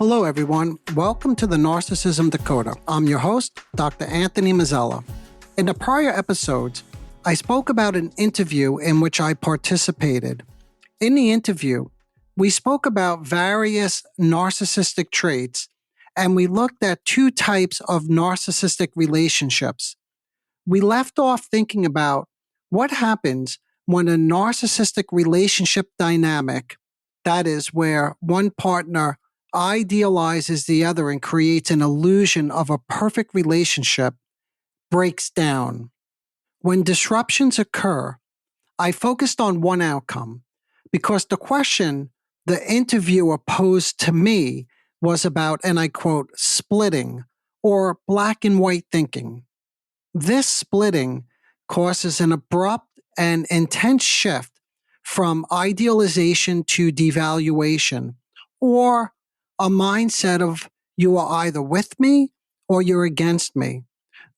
Hello, everyone. Welcome to the Narcissism Decoder. I'm your host, Dr. Anthony Mazzella. In the prior episodes, I spoke about an interview in which I participated. In the interview, we spoke about various narcissistic traits, and we looked at two types of narcissistic relationships. We left off thinking about what happens when a narcissistic relationship dynamic, that is, where one partner idealizes the other and creates an illusion of a perfect relationship, breaks down. When disruptions occur, I focused on one outcome because the question the interviewer posed to me was about, and I quote, splitting or black and white thinking. This splitting causes an abrupt and intense shift from idealization to devaluation, or a mindset of you are either with me or you're against me,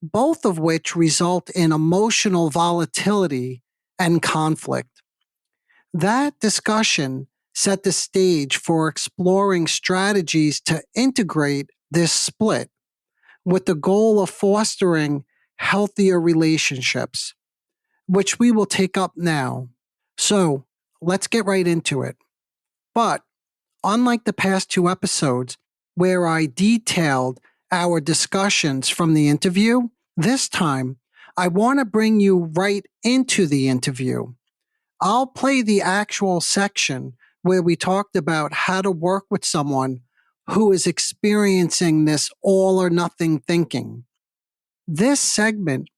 both of which result in emotional volatility and conflict. That discussion set the stage for exploring strategies to integrate this split with the goal of fostering healthier relationships, which we will take up now. So let's get right into it. But unlike the past two episodes where I detailed our discussions from the interview, this time I want to bring you right into the interview. I'll play the actual section where we talked about how to work with someone who is experiencing this all or nothing thinking. This segment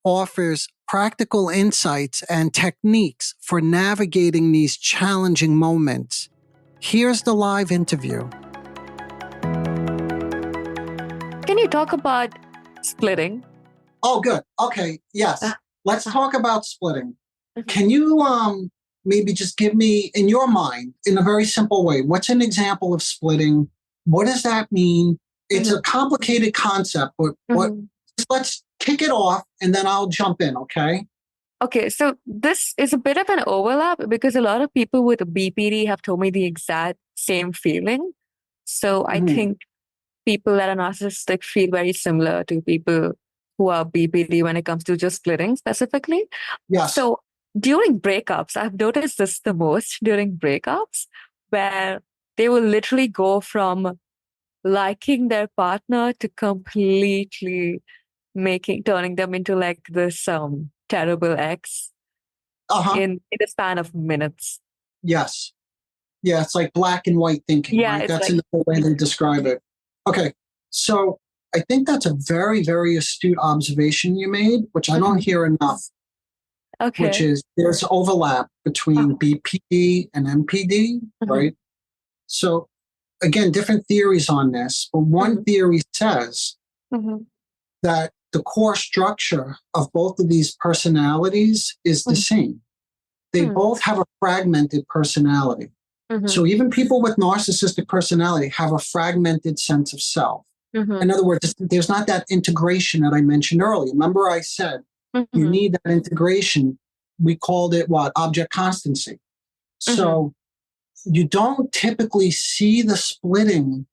offers practical insights and techniques for navigating these challenging moments. Here's the live interview. Can you talk about splitting? Oh, good. Okay. Yes. Let's talk about splitting. Can you maybe just give me, in your mind, in a very simple way, what's an example of splitting? What does that mean? It's a complicated concept, but let's kick it off and then I'll jump in, okay? Okay, so this is a bit of an overlap because a lot of people with BPD have told me the exact same feeling. So I think people that are narcissistic feel very similar to people who are BPD when it comes to just splitting specifically. Yes. So during breakups, I've noticed this the most during breakups, where they will literally go from liking their partner to completely turning them into like this terrible ex in the span of minutes. Yes. Yeah, it's like black and white thinking, Yeah, right? it's That's like, the way they describe it. Okay, so I think that's a very, very astute observation you made, which I don't hear enough, which is there's overlap between BPD and MPD, right? So again, different theories on this, but one theory says that the core structure of both of these personalities is the same. They both have a fragmented personality. So even people with narcissistic personality have a fragmented sense of self. In other words, there's not that integration that I mentioned earlier. Remember I said you need that integration. We called it what? Object constancy. So you don't typically see the splitting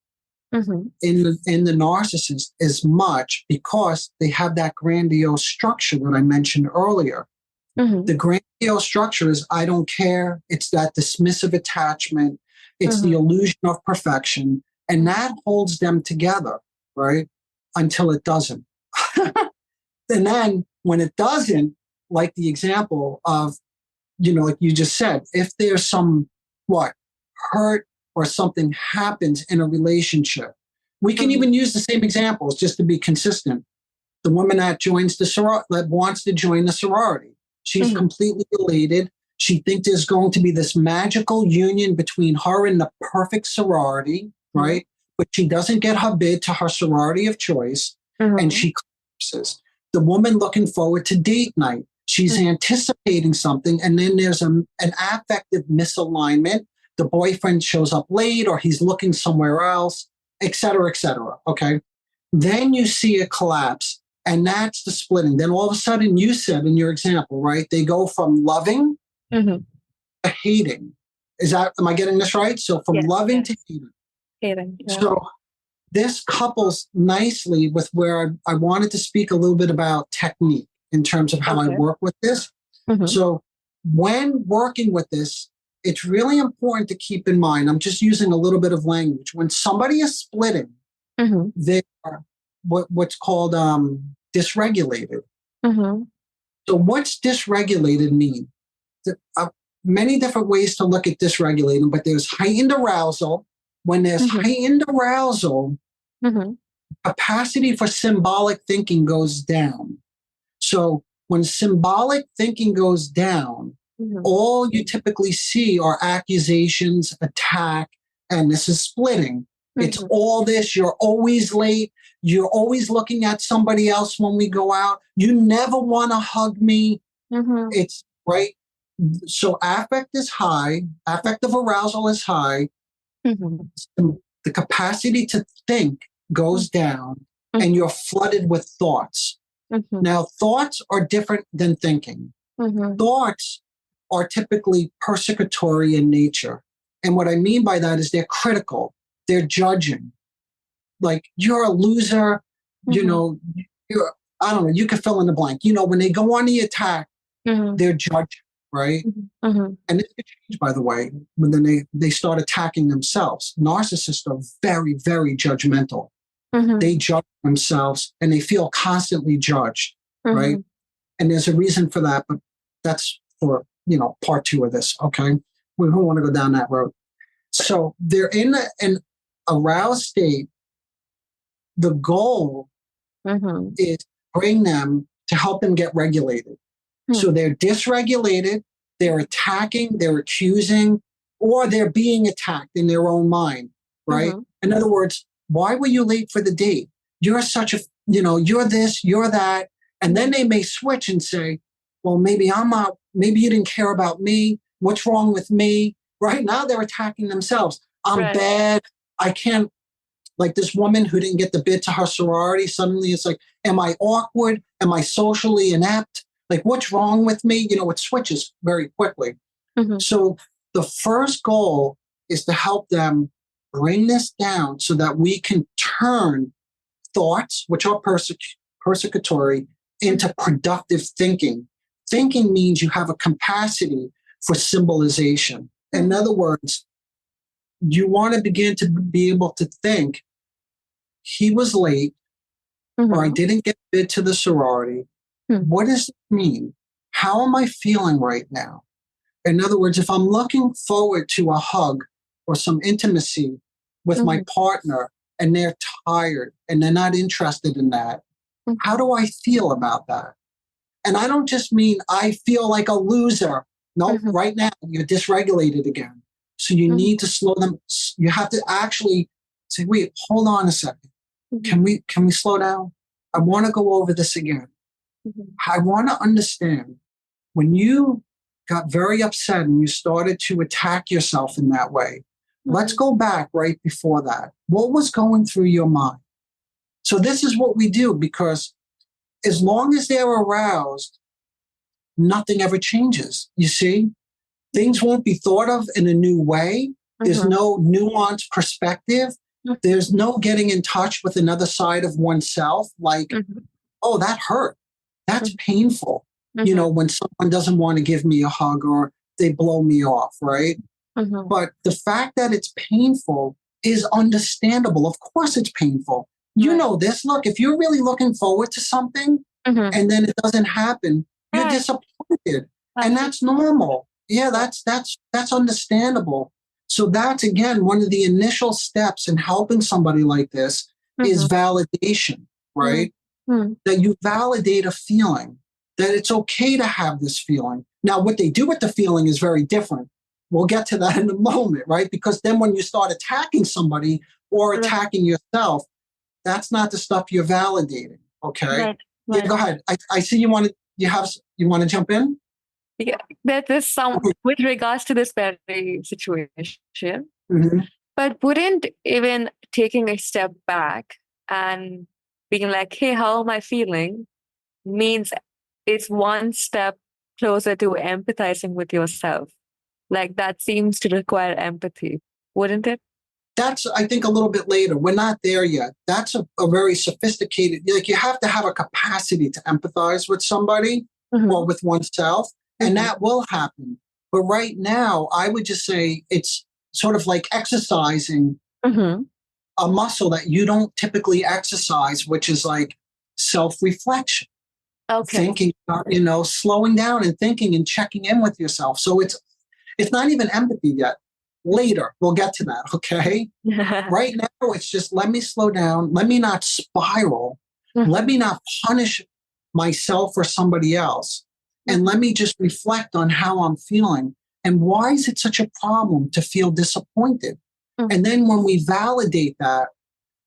in the narcissist as much because they have that grandiose structure that I mentioned earlier. The grandiose structure is I don't care. It's that dismissive attachment. It's the illusion of perfection. And that holds them together, right? Until it doesn't. And then when it doesn't, like the example of, like you just said, if there's some, hurt or something happens in a relationship, we can even use the same examples just to be consistent. The woman that joins that wants to join the sorority. She's completely elated. She thinks there's going to be this magical union between her and the perfect sorority, right? But she doesn't get her bid to her sorority of choice, and she collapses. The woman looking forward to date night. She's anticipating something, and then there's an affective misalignment. The boyfriend shows up late, or he's looking somewhere else, et cetera, okay? Then you see a collapse. And that's the splitting. Then all of a sudden, you said in your example, right? They go from loving to hating. Am I getting this right? So from loving to hating. Hearing. Yeah. So this couples nicely with where I wanted to speak a little bit about technique in terms of how I Okay. work with this. Mhm. So when working with this, it's really important to keep in mind, I'm just using a little bit of language. When somebody is splitting, Mhm. they are what's called dysregulated. Mhm. So what's dysregulated mean? Many different ways to look at dysregulating, but there's heightened arousal. When there's Mhm. heightened arousal, Mhm. capacity for symbolic thinking goes down. So when symbolic thinking goes down, Mhm. all you typically see are accusations, attack, and this is splitting. It's Mhm. all this. You're always late. You're always looking at somebody else when we go out. You never want to hug me. Mhm. It's right. So affect is high. Affective arousal is high. Mhm. The capacity to think goes down, and you're flooded with thoughts. Mhm. Now, thoughts are different than thinking. Mhm. Thoughts are typically persecutory in nature. And what I mean by that is they're critical, they're judging. Like, you're a loser, you Mhm. know, you're, I don't know, you can fill in the blank. You know, when they go on the attack, Mhm. they're judging, right? Mhm. Mhm. And this could change, by the way, when then they start attacking themselves. Narcissists are very, very judgmental. Mhm. They judge themselves and they feel constantly judged, right? Mhm. And there's a reason for that, but that's for, part two of this, okay? We don't want to go down that road. So they're in an aroused state. The goal Mhm. is bring them to help them get regulated. So they're dysregulated, they're attacking, they're accusing, or they're being attacked in their own mind, right? Mhm. In other words, why were you late for the date? You're such a, you're this, you're that. And then they may switch and say, well, maybe I'm not, maybe you didn't care about me. What's wrong with me? Right now they're attacking themselves. I'm Right. bad. I can't, like this woman who didn't get the bid to her sorority. Suddenly it's like, am I awkward? Am I socially inept? Like, what's wrong with me? It switches very quickly. Mhm. So the first goal is to help them bring this down so that we can turn thoughts, which are persecutory, into productive thinking. Thinking means you have a capacity for symbolization. In other words, you want to begin to be able to think, he was late, or I Mhm. didn't get bid to the sorority. Mhm. What does it mean? How am I feeling right now? In other words, if I'm looking forward to a hug or some intimacy with my Mhm. partner and they're tired and they're not interested in that, how Mhm. do I feel about that? And I don't just mean I feel like a loser. No, Mhm. right now you're dysregulated again. So you Mhm. need to slow them. You have to actually say, wait, hold on a second. Mhm. Can we slow down? I want to go over this again. Mhm. I want to understand when you got very upset and you started to attack yourself in that way. Let's Mhm. go back right before that. What was going through your mind? So this is what we do, because as long as they're aroused, nothing ever changes. You see, things won't be thought of in a new way. There's Mhm. no nuanced perspective. There's no getting in touch with another side of oneself. Like, Mhm. oh, that hurt. That's painful. Mhm. When someone doesn't want to give me a hug or they blow me off, right? Mhm. But the fact that it's painful is understandable. Of course, it's painful. You Right. know this. Look, if you're really looking forward to something Mhm. and then it doesn't happen, you're Right. disappointed, and Absolutely. that's normal. Yeah, Yeah. that's understandable. So that's again one of the initial steps in helping somebody like this is Mhm. validation, Mhm. right? Mhm. That you validate a feeling, that it's okay to have this feeling. Now, what they do with the feeling is very different. We'll get to that in a moment, right? Because then when you start attacking somebody or Right. attacking yourself, that's not the stuff you're validating. Okay. Right. Yeah, Right. go ahead. I see you want to jump in? Yeah. There's some with regards to this very situation, Mhm. but wouldn't even taking a step back and being like, "Hey, how am I feeling?" means it's one step closer to empathizing with yourself. Like that seems to require empathy, wouldn't it? that's, I think, a little bit later. We're not there yet. That's a very sophisticated, like you have to have a capacity to empathize with somebody or with oneself, and that will happen. But right now, I would just say it's sort of like exercising a muscle that you don't typically exercise, which is like self-reflection, thinking, slowing down and thinking and checking in with yourself. So it's not even empathy yet. Later, we'll get to that, okay? Right now, it's just let me slow down. Let me not spiral. Let me not punish myself or somebody else. And let me just reflect on how I'm feeling. And why is it such a problem to feel disappointed? And then when we validate that,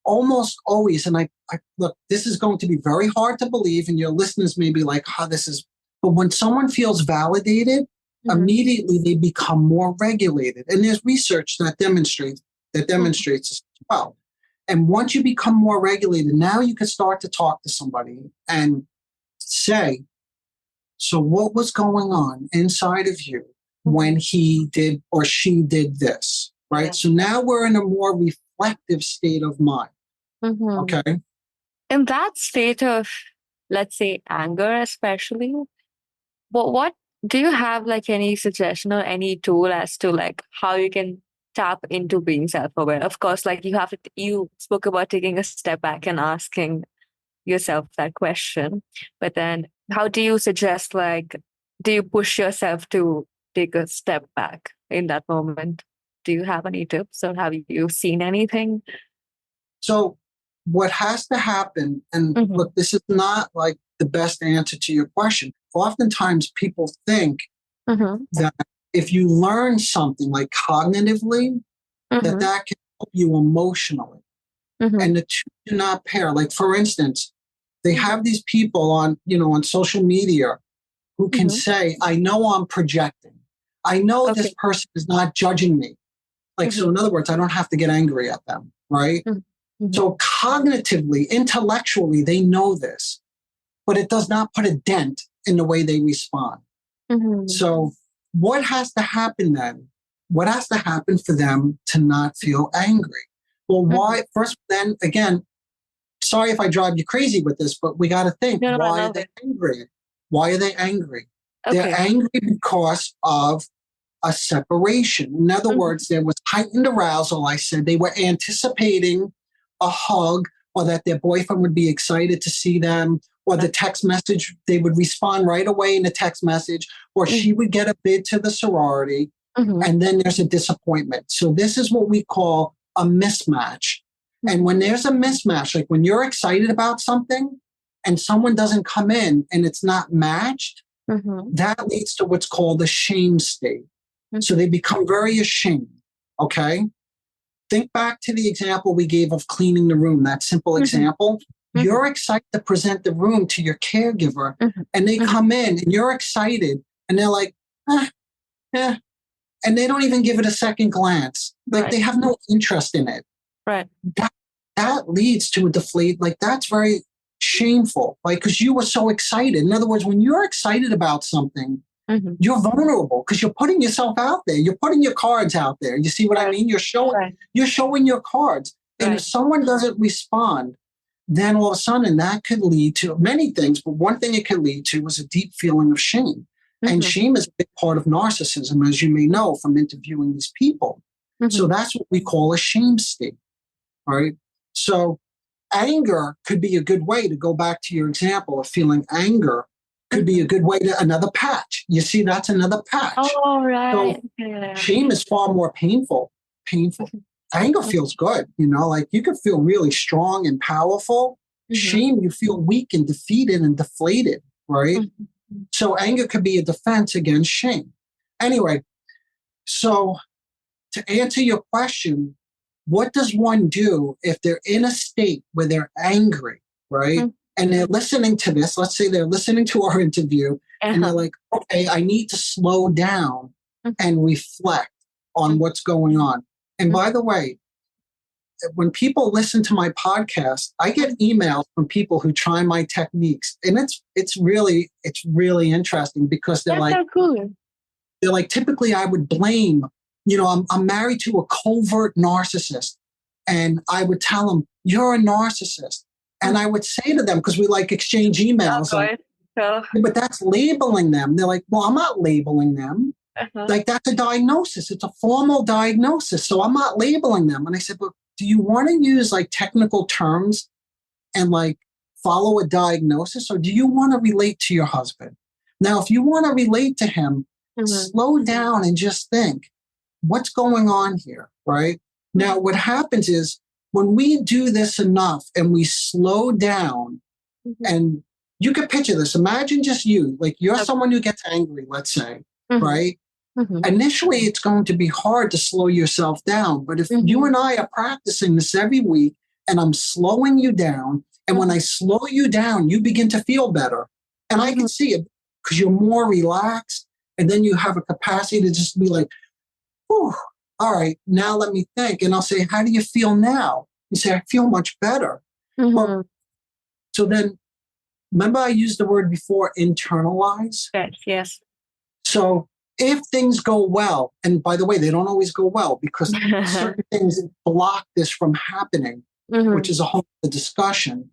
almost always, and I look, this is going to be very hard to believe, and your listeners may be like, but when someone feels validated, immediately they become more regulated. And there's research that demonstrates this as well. And once you become more regulated, now you can start to talk to somebody and say, so what was going on inside of you when he did or she did this, right? Yeah. So now we're in a more reflective state of mind. Okay. In that state of, let's say, anger, especially, what do you have like any suggestion or any tool as to like how you can tap into being self-aware? Of course, like you spoke about taking a step back and asking yourself that question, but then how do you suggest, like, do you push yourself to take a step back in that moment? Do you have any tips or have you seen anything? So what has to happen, and look, this is not like the best answer to your question. Oftentimes people think that if you learn something like cognitively, that can help you emotionally. And the two do not pair. Like, for instance, they have these people on social media who can say, I know I'm projecting. I know this person is not judging me. Like, so in other words, I don't have to get angry at them, right? So cognitively, intellectually, they know this, but it does not put a dent in the way they respond. So what has to happen then? What has to happen for them to not feel angry? Well, why? First, then again, sorry if I drive you crazy with this, but we got to think, why are they angry? Why are they angry? They're angry because of a separation. In other words, there was heightened arousal. I said they were anticipating a hug, or that their boyfriend would be excited to see them, or the text message, they would respond right away in the text message, or she would get a bid to the sorority, and then there's a disappointment. So this is what we call a mismatch. And when there's a mismatch, like when you're excited about something and someone doesn't come in and it's not matched, that leads to what's called a shame state. So they become very ashamed, okay? Think back to the example we gave of cleaning the room, that simple example. You're excited to present the room to your caregiver, and they come in and you're excited, and they're like, and they don't even give it a second glance. Like they have no interest in it. Right. That leads to a deflate. Like that's very shameful, like, because you were so excited. In other words, when you're excited about something, you're vulnerable because you're putting yourself out there. You're putting your cards out there. You see what I mean? You're showing your cards. And if someone doesn't respond, then all of a sudden that could lead to many things. But one thing it could lead to is a deep feeling of shame. And shame is a big part of narcissism, as you may know from interviewing these people. So that's what we call a shame state. All right. So anger could be a good way to go back to your example of feeling anger. Could be a good way to another patch. You see, that's another patch. Oh, right. So shame is far more painful. Anger feels good, like you can feel really strong and powerful. Shame, you feel weak and defeated and deflated, right? So anger could be a defense against shame. Anyway, so to answer your question, what does one do if they're in a state where they're angry, right? And they're listening to this, let's say they're listening to our interview, and they're like, okay, I need to slow down and reflect on what's going on. And by the way, when people listen to my podcast, I get emails from people who try my techniques. And it's really interesting because they're like, so cool. They're like, typically I would blame, I'm married to a covert narcissist. and I would tell them, you're a narcissist. And I would say to them, because we like exchange emails, like, So, "Yeah, but that's labeling them." They're like, well, I'm not labeling them. uh-huh. Like, that's a diagnosis. It's a formal diagnosis. So I'm not labeling them. And I said, but do you want to use like technical terms and like follow a diagnosis, or do you want to relate to your husband? Now, if you want to relate to him, slow down and just think, what's going on here, right? Now, what happens is when we do this enough and we slow down, and you can picture this. Imagine just you, like you're someone who gets angry, let's say, right? Initially, it's going to be hard to slow yourself down. But if you and I are practicing this every week and I'm slowing you down, and when I slow you down, you begin to feel better. And I can see it because you're more relaxed. And then you have a capacity to just be like, whew, all right, now let me think. And I'll say, how do you feel now? You say, I feel much better. Well, so then, remember I used the word before, internalize? Yes. So if things go well, and by the way, they don't always go well because certain things block this from happening, which is a whole discussion.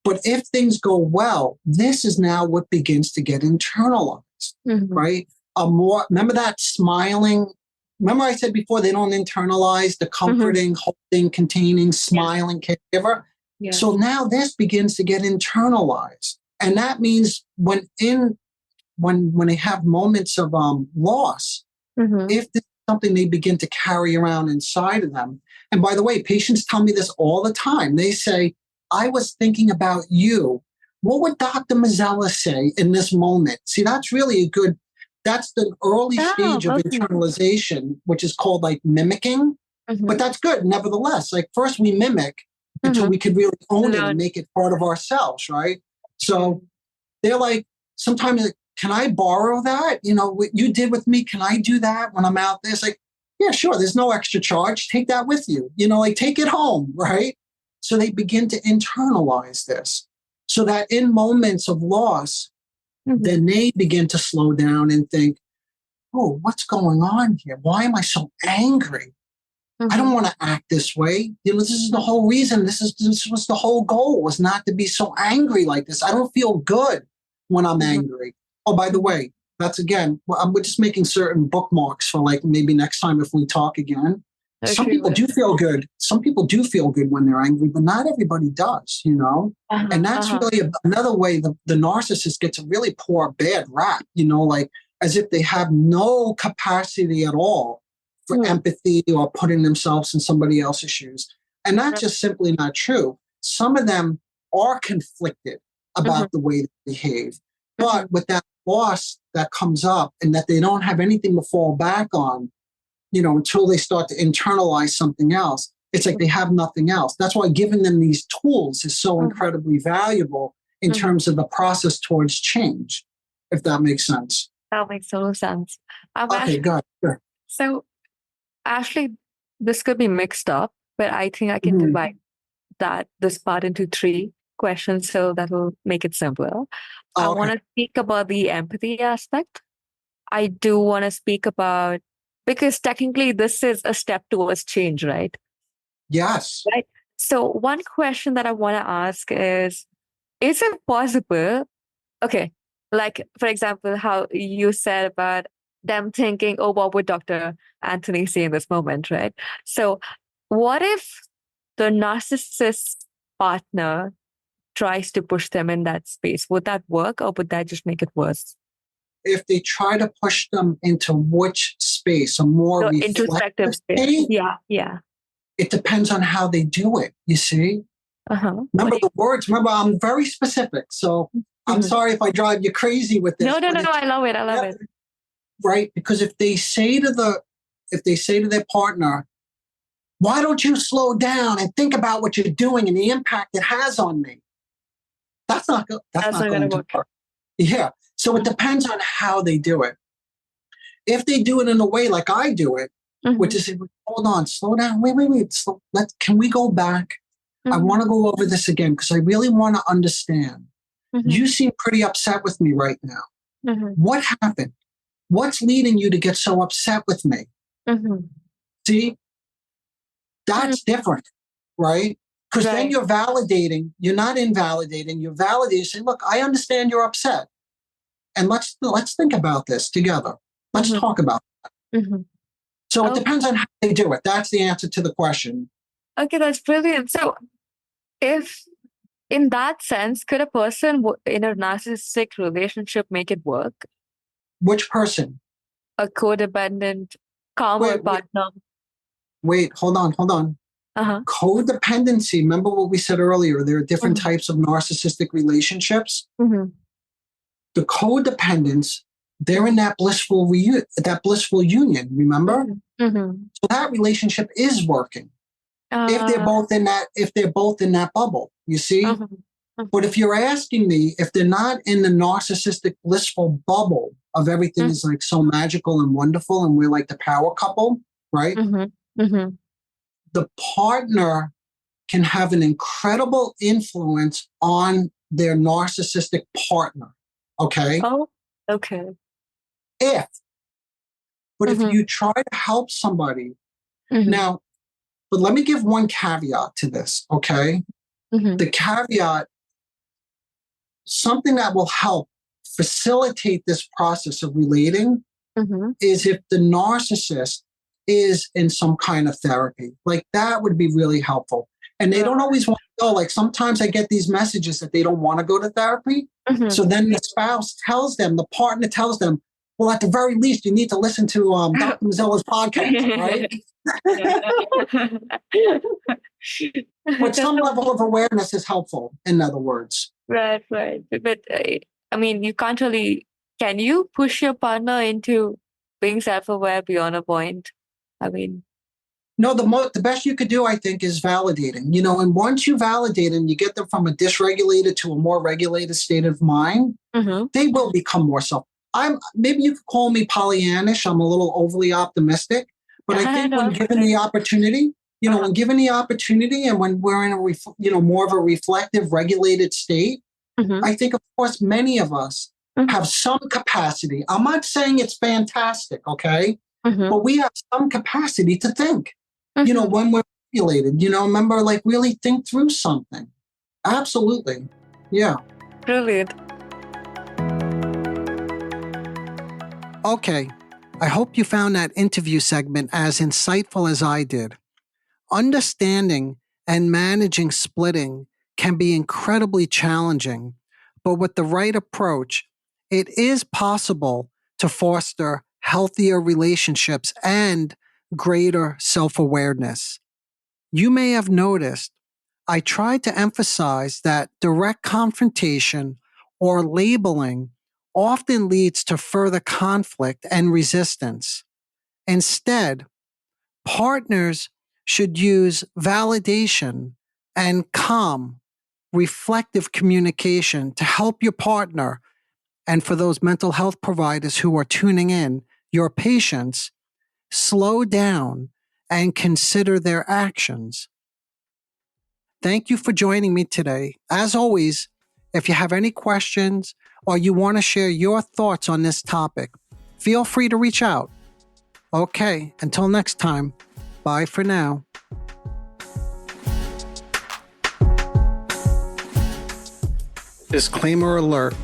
But if things go well, this is now what begins to get internalized, right? Remember that smiling? Remember I said before, they don't internalize the comforting, holding, containing, smiling caregiver? Yeah. So now this begins to get internalized. And that means when they have moments of loss, if this is something they begin to carry around inside of them. And by the way, patients tell me this all the time. They say, I was thinking about you. What would Dr. Mazzella say in this moment? See, that's really that's the early stage of internalization, which is called like mimicking. But that's good. Nevertheless, like first we mimic until we could really own it and make it part of ourselves, right? So they're like, sometimes like, can I borrow that? You know, what you did with me, can I do that when I'm out there? It's like, yeah, sure. There's no extra charge. Take that with you. You know, like take it home, right? So they begin to internalize this so that in moments of loss, then they begin to slow down and think, oh, what's going on here? Why am I so angry? I don't want to act this way. You know, this is the whole reason. This was the whole goal, was not to be so angry like this. I don't feel good when I'm angry. Oh, by the way, that's again, we're just making certain bookmarks for like maybe next time if we talk again. Some people do feel good. Some people do feel good when they're angry, but not everybody does, you know? And that's really another way the narcissist gets a really poor, bad rap, you know, like as if they have no capacity at all for empathy or putting themselves in somebody else's shoes. And that's just simply not true. Some of them are conflicted about the way they behave. But with that loss that comes up and that they don't have anything to fall back on, you know, until they start to internalize something else, it's like they have nothing else. That's why giving them these tools is so incredibly valuable in terms of the process towards change, if that makes sense. That makes total sense. Okay, good. Sure. So, Ashley, this could be mixed up, but I think I can divide this part into 3 questions, so that will make it simpler. I want to speak about the empathy aspect. I do want to speak about, because technically this is a step towards change, right? Yes. Right. So one question that I want to ask is it possible, okay, like for example, how you said about them thinking, oh, what would Dr. Anthony say in this moment, right? So what if the narcissist partner tries to push them in that space? Would that work, or would that just make it worse? If they try to push them into which space, a more introspective space. Yeah. It depends on how they do it, you see? Remember the words. Remember, I'm very specific. So I'm sorry if I drive you crazy with this. No, I love it. Right? Because if they say to their partner, why don't you slow down and think about what you're doing and the impact it has on me? That's not going to work. Yeah. So it depends on how they do it. If they do it in a way like I do it, which is, hold on, slow down, wait, can we go back? I want to go over this again because I really want to understand. You seem pretty upset with me right now. What happened? What's leading you to get so upset with me? See, that's different. right? Because then Right. you're validating, you're not invalidating, you're validating, saying, look, I understand you're upset. And let's think about this together. Let's Mhm. talk about it. Mhm. So it Oh, depends on how they do it. That's the answer to the question. okay, that's brilliant. So, if in that sense, could a person in a narcissistic relationship make it work? Which person? A codependent, calmer Wait, wait, partner. wait, hold on. Uh-huh. Codependency. Remember what we said earlier? There are different Mhm. types of narcissistic relationships. Mhm. The codependents, they're in that blissful union. Remember? Mhm. Mhm. So that relationship is working if they're Uh, both in that bubble. You see. mhm. But if you're asking me if they're not in the narcissistic blissful bubble of everything is like so magical and wonderful, and we're like the power couple, right? Mhm. Mhm. The partner can have an incredible influence on their narcissistic partner. Okay. Oh, okay. If, but if Mhm. you try to help somebody Mhm. now, but let me give one caveat to this. Okay. Mhm. The caveat, something that will help facilitate this process of relating Mhm. is if the narcissist is in some kind of therapy. Like that would be really helpful. And they don't always want to go. Like sometimes I get these messages that they don't want to go to therapy. Mhm. So then the spouse tells them, the partner tells them, well, at the very least, you need to listen to Dr. Mazzella's podcast, right? But some level of awareness is helpful, in other words. Right, right. But I mean, you can't really. Can you push your partner into being self-aware beyond a point? I mean, No, the best you could do, I think, is validating. And once you validate them, you get them from a dysregulated to a more regulated state of mind. mhm. They will become more self. Maybe you could call me Pollyannish. I'm a little overly optimistic, but I think when No, given the opportunity, when given the opportunity, and when we're in a more of a reflective, regulated state, mhm. I think, of course, many of us Mhm. have some capacity. I'm not saying it's fantastic, okay, Mhm. but we have some capacity to think. Mhm. When we're regulated, remember, like really think through something. Absolutely, yeah. Brilliant. Okay, I hope you found that interview segment as insightful as I did. Understanding and managing splitting can be incredibly challenging, but with the right approach, it is possible to foster healthier relationships and greater self awareness. You may have noticed I tried to emphasize that direct confrontation or labeling often leads to further conflict and resistance. Instead, partners should use validation and calm, reflective communication to help your partner. And for those mental health providers who are tuning in, your patients, slow down and consider their actions. Thank you for joining me today. As always, if you have any questions or you want to share your thoughts on this topic, feel free to reach out. Okay, until next time, bye for now. Disclaimer alert.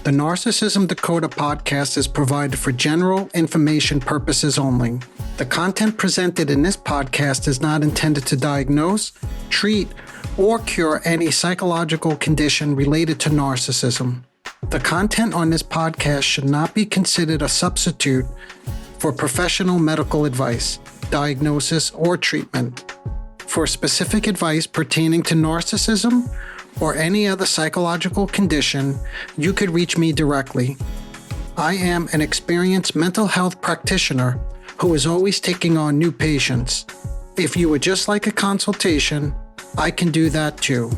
The Narcissism Decoder podcast is provided for general information purposes only. The content presented in this podcast is not intended to diagnose, treat, or cure any psychological condition related to narcissism. The content on this podcast should not be considered a substitute for professional medical advice, diagnosis, or treatment. For specific advice pertaining to narcissism or any other psychological condition, you could reach me directly. I am an experienced mental health practitioner who is always taking on new patients. If you would just like a consultation, I can do that too.